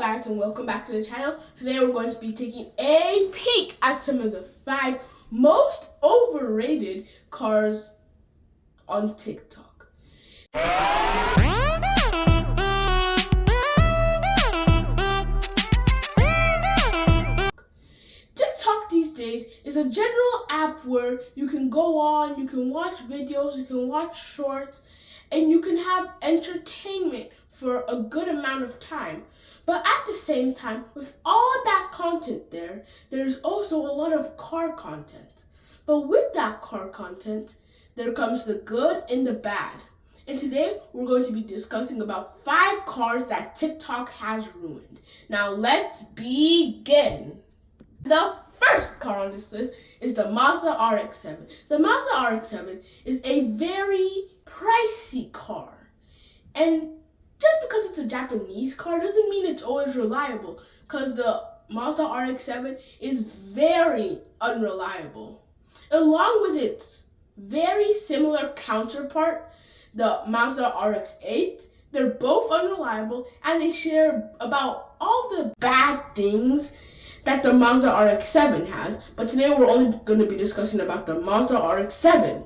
guys, and welcome back to the channel. Today we're going to be taking a peek at some of the 5 most overrated cars on TikTok. TikTok these days is a general app where you can go on, you can watch videos, you can watch shorts, and you can have entertainment for a good amount of time. But at the same time, with all that content there's also a lot of car content. But with that car content, there comes the good and the bad. And today, we're going to be discussing about 5 cars that TikTok has ruined. Now, let's begin. The first car on this list is the Mazda RX-7. The Mazda RX-7 is a very pricey car. And just because it's a Japanese car doesn't mean it's always reliable, because the Mazda RX-7 is very unreliable. Along with its very similar counterpart, the Mazda RX-8, they're both unreliable and they share about all the bad things that the Mazda RX-7 has. But today we're only going to be discussing about the Mazda RX-7.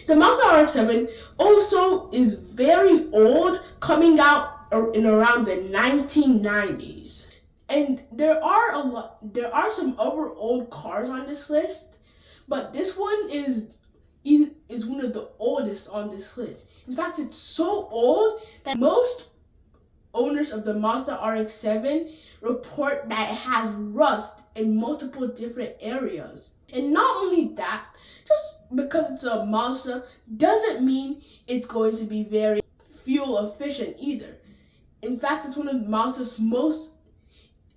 The Mazda RX-7 also is very old, coming out in around the 1990s. And there are some other old cars on this list, but this one is one of the oldest on this list. In fact, it's so old that most owners of the Mazda RX-7 report that it has rust in multiple different areas. And not only that, just because it's a Mazda doesn't mean it's going to be very fuel efficient either. In fact, it's one of Mazda's most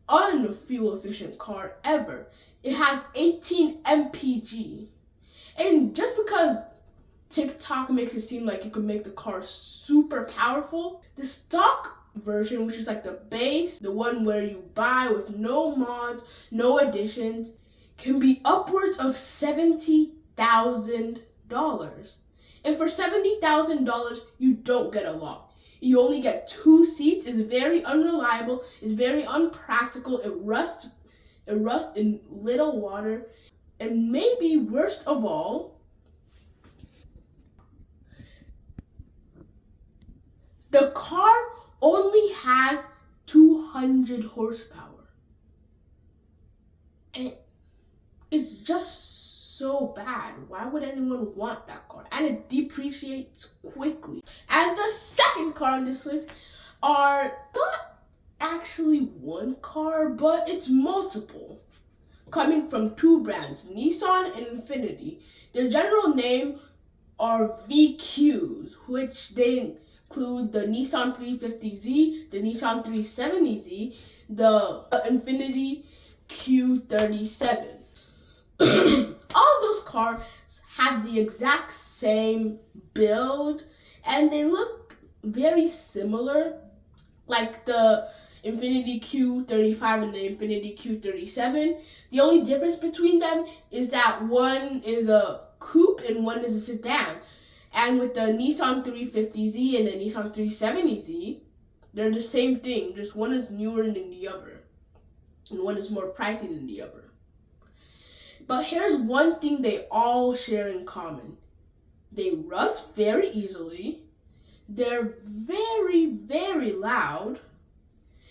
unfuel efficient car ever. It has 18 mpg. And just because TikTok makes it seem like you can make the car super powerful, the stock version, which is like the base, the one where you buy with no mods, no additions, can be upwards of $70,000. And for $70,000, you don't get a lot. You only get 2 seats. It's very unreliable. It's very unpractical. It rusts in little water. And maybe worst of all, the car only has 200 horsepower. And it's just so bad. Why would anyone want that car? And it depreciates quickly. And the second car on this list are not actually one car, but it's multiple, coming from 2 brands, Nissan and Infiniti. Their general name are VQs, which they include the Nissan 350Z, the Nissan 370Z, the Infiniti Q37. All of those cars have the exact same build and they look very similar, like the Infiniti Q35 and the Infiniti Q37. The only difference between them is that one is a coupe and one is a sedan. And with the Nissan 350Z and the Nissan 370Z, they're the same thing, just one is newer than the other, and one is more pricey than the other. But here's one thing they all share in common. They rust very easily, they're very, very loud.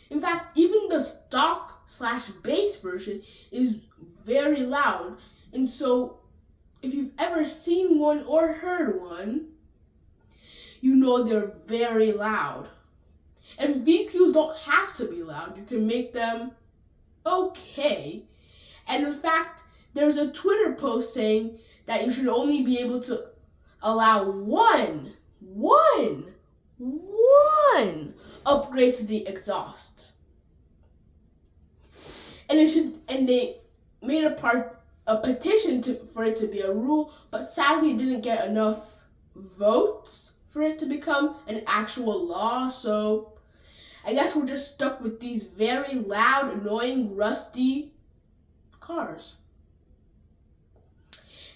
In fact, even the stock/base version is very loud. And so, if you've ever seen one or heard one, you know they're very loud. And VQs don't have to be loud. You can make them okay. And in fact, there's a Twitter post saying that you should only be able to allow one upgrade to the exhaust. And they made a petition for it to be a rule, but sadly it didn't get enough votes for it to become an actual law. So I guess we're just stuck with these very loud, annoying, rusty cars.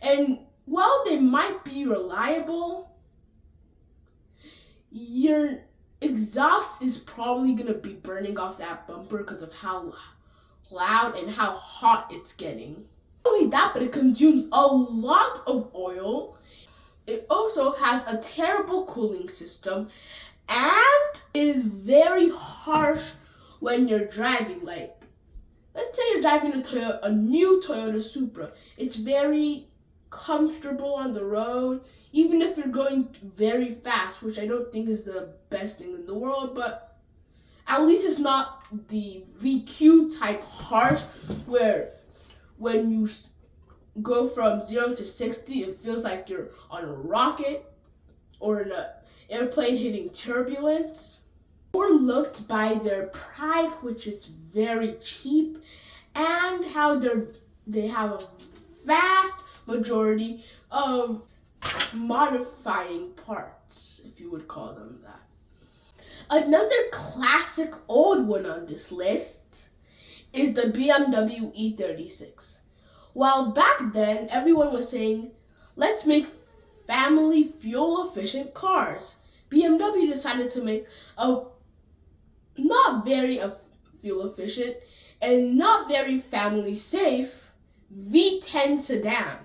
And while they might be reliable, exhaust is probably gonna be burning off that bumper because of how loud and how hot it's getting. Not only that, but it consumes a lot of oil. It also has a terrible cooling system, and it is very harsh when you're driving. Like, let's say you're driving a new Toyota Supra. It's very comfortable on the road, even if you're going very fast, which I don't think is the best thing in the world, but at least it's not the VQ type harsh where when you go from 0 to 60, it feels like you're on a rocket or in an airplane hitting turbulence. Overlooked by their price, which is very cheap, and how they have a vast majority of modifying parts, if you would call them that. Another classic old one on this list is the BMW E36. While back then everyone was saying, let's make family fuel efficient cars, BMW decided to make a not very fuel efficient and not very family safe V10 sedan.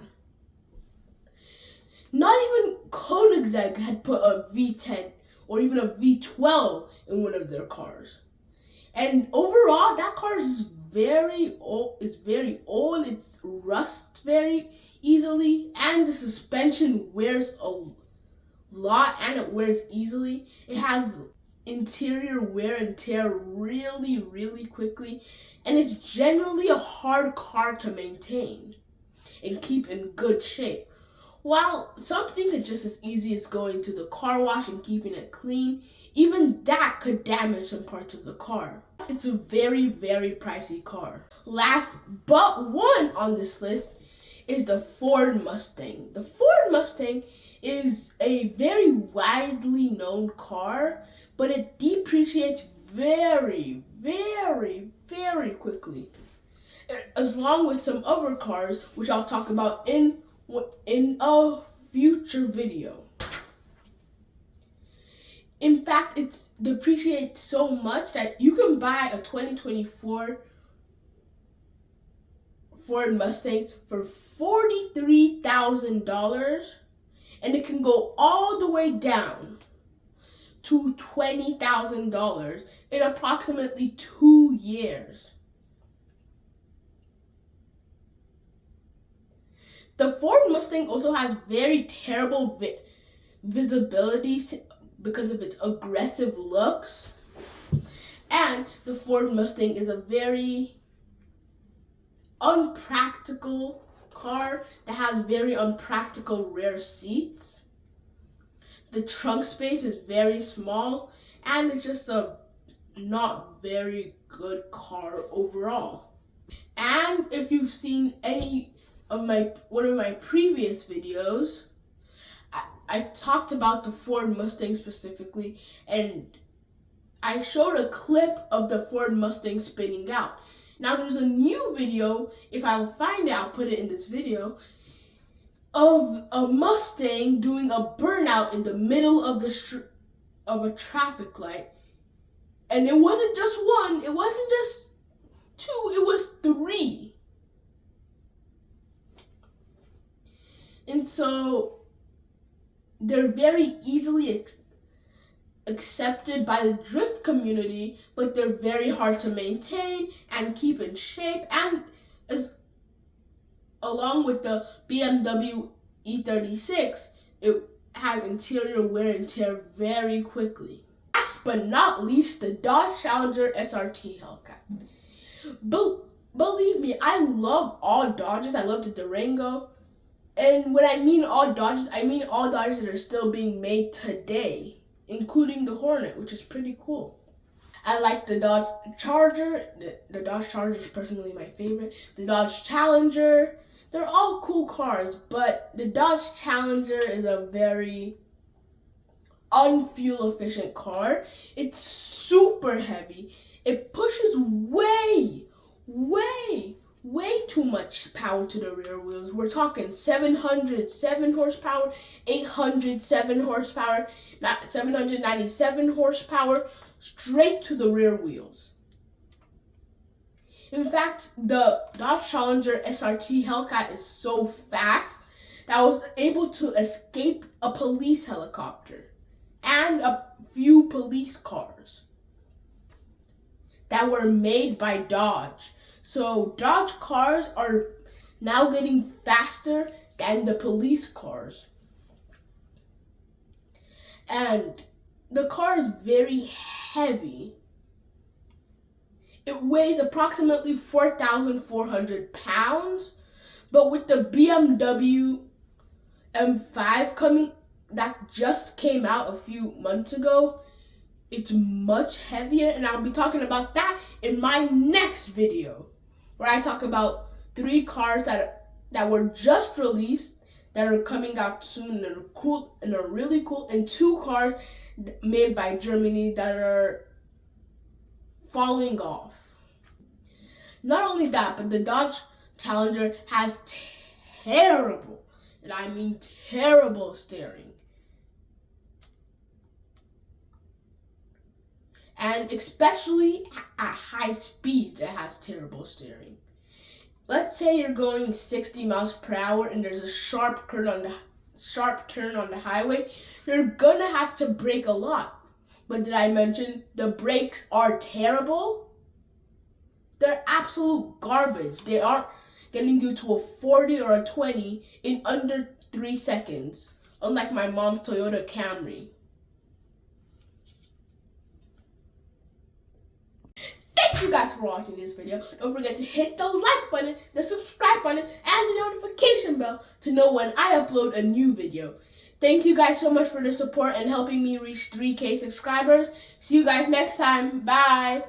Not even Koenigsegg had put a V10 or even a V12 in one of their cars. And overall, that car is very old. It's rust very easily, and the suspension wears a lot, and it wears easily. It has interior wear and tear really, really quickly, and it's generally a hard car to maintain and keep in good shape. While some think it's just as easy as going to the car wash and keeping it clean, even that could damage some parts of the car. It's a very, very pricey car. Last but one on this list is the Ford Mustang. The Ford Mustang is a very widely known car, but it depreciates very, very, very quickly. As long with some other cars, which I'll talk about in a future video. In fact, it depreciates so much that you can buy a 2024 Ford Mustang for $43,000, and it can go all the way down to $20,000 in approximately 2 years. The Ford Mustang also has very terrible visibility because of its aggressive looks. And the Ford Mustang is a very unpractical car that has very unpractical rear seats. The trunk space is very small, and it's just a not very good car overall. And if you've seen one of my previous videos, I talked about the Ford Mustang specifically, and I showed a clip of the Ford Mustang spinning out. Now there's a new video, if I'll find it, I'll put it in this video, of a Mustang doing a burnout in the middle of a traffic light. And it wasn't just one, it wasn't just two, it was 3. And so they're very easily accepted by the drift community, but they're very hard to maintain and keep in shape, and along with the BMW E36, it has interior wear and tear very quickly. Last but not least, the Dodge Challenger SRT Hellcat. Believe me, I love all Dodges. I love the Durango. And when I mean all Dodges, I mean all Dodges that are still being made today, including the Hornet, which is pretty cool. I like the Dodge Charger. The Dodge Charger is personally my favorite. The Dodge Challenger. They're all cool cars, but the Dodge Challenger is a very unfuel efficient car. It's super heavy. It pushes way too much power to the rear wheels. We're talking 707 horsepower, 807 horsepower, not 797 horsepower, straight to the rear wheels. In fact, the Dodge Challenger SRT Hellcat is so fast that I was able to escape a police helicopter and a few police cars that were made by Dodge. So Dodge cars are now getting faster than the police cars. And the car is very heavy. It weighs approximately 4,400 pounds, but with the BMW M5 that just came out a few months ago, it's much heavier, and I'll be talking about that in my next video, where I talk about 3 cars that were just released that are coming out soon and are cool and are really cool, and 2 cars made by Germany that are falling off. Not only that, but the Dodge Challenger has terrible, and I mean terrible, steering. And especially at high speeds, it has terrible steering. Let's say you're going 60 miles per hour and there's a sharp turn on the highway. You're gonna have to brake a lot. But did I mention the brakes are terrible? They're absolute garbage. They aren't getting you to a 40 or a 20 in under 3 seconds, unlike my mom's Toyota Camry. Thank you guys for watching this video. Don't forget to hit the like button, the subscribe button, and the notification bell to know when I upload a new video. Thank you guys so much for the support and helping me reach 3K subscribers. See you guys next time. Bye.